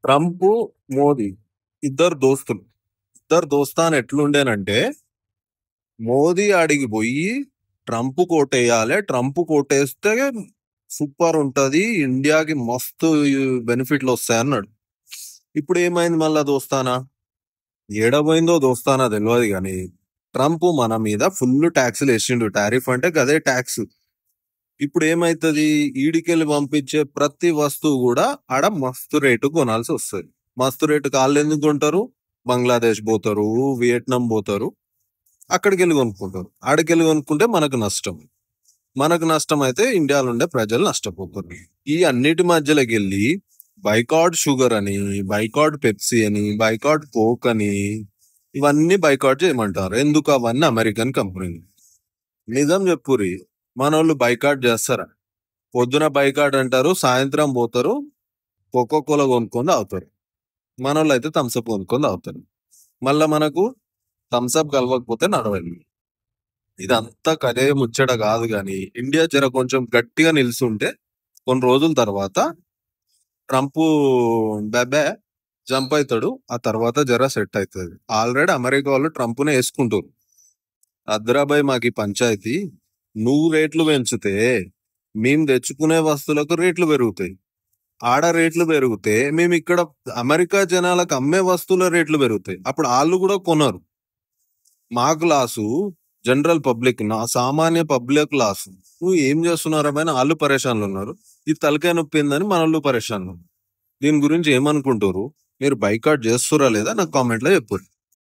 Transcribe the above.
Trump, Modi ఇద్దరు దోస్తులు. ఇద్దరు దోస్తాను ఎట్లుండేనంటే, మోదీ ఆడికి పోయి ట్రంప్ కోటేయాలి, ట్రంప్ కోటేస్తే సూపర్ ఉంటది, ఇండియాకి మస్తు బెనిఫిట్లు వస్తాయి అన్నాడు. ఇప్పుడు ఏమైంది మళ్ళా దోస్తానా? ఏడబోయిందో దోస్తానా తెలియదు కానీ ట్రంప్ మన మీద ఫుల్ ట్యాక్స్లు వేసిండు. టారిఫ్ అంటే గదే ట్యాక్స్. ఇప్పుడు ఏమైతుంది, ఈడికెళ్ళి పంపించే ప్రతి వస్తువు కూడా ఆడ మస్తు రేటు కొనాల్సి వస్తుంది. మస్తు రేటు కాళ్ళు ఎందుకు కొంటారు? బంగ్లాదేశ్ పోతారు, వియట్నాం పోతారు, అక్కడికి వెళ్ళి కొనుక్కుంటారు. ఆడికెళ్ళి కొనుక్కుంటే మనకు నష్టం. మనకు నష్టం అయితే ఇండియాలో ఉండే ప్రజలు నష్టపోతారు. ఈ అన్నిటి మధ్యలోకి వెళ్ళి బైకాట్ షుగర్ అని, బైకాట్ పెప్సీ అని, బైకాట్ కోక్ అని, ఇవన్నీ బైకాట్ చేయమంటారు. ఎందుకు? అవన్నీ అమెరికన్ కంపెనీలు. నిజం చెప్పురి, మనోళ్ళు బైకాట్ చేస్తారా? పొద్దున బైకాట్ అంటారు, సాయంత్రం పోతారు కోకో కోలా కొనుక్కొని తాగుతారు. మనోళ్ళు అయితే థమ్స్అప్ కొనుక్కొని తాగుతారు. మళ్ళా మనకు థమ్స్అప్ కలవకపోతే నడవాలి. ఇదంతా కదే ముచ్చట కాదు గాని, ఇండియా జర కొంచెం గట్టిగా నిలుస్తుంటే కొన్ని రోజుల తర్వాత ట్రంప్ బెబే జంప్ అవుతాడు. ఆ తర్వాత జర సెట్ అవుతుంది. ఆల్రెడీ అమెరికా వాళ్ళు ట్రంప్ నే వేసుకుంటారు. అద్రాబాయ్ మాకి పంచాయతీ, నువ్వు రేట్లు పెంచితే మేము తెచ్చుకునే వస్తువులకు రేట్లు పెరుగుతాయి. ఆడ రేట్లు పెరిగితే మేము ఇక్కడ అమెరికా జనాలకు అమ్మే వస్తువుల రేట్లు పెరుగుతాయి. అప్పుడు వాళ్ళు కూడా కొనరు. మాకు లాసు, జనరల్ పబ్లిక్, నా సామాన్య పబ్లిక్ లాసు. నువ్వు ఏం చేస్తున్నారా పైన వాళ్ళు పరేషాన్లు ఉన్నారు. ఇది తలకాయ నొప్పి ఏందని మన వాళ్ళు పరేషాన్లు ఉన్నారు. దీని గురించి ఏమనుకుంటారు? మీరు బైకాట్ చేస్తురా లేదా నాకు కామెంట్లో చెప్పు.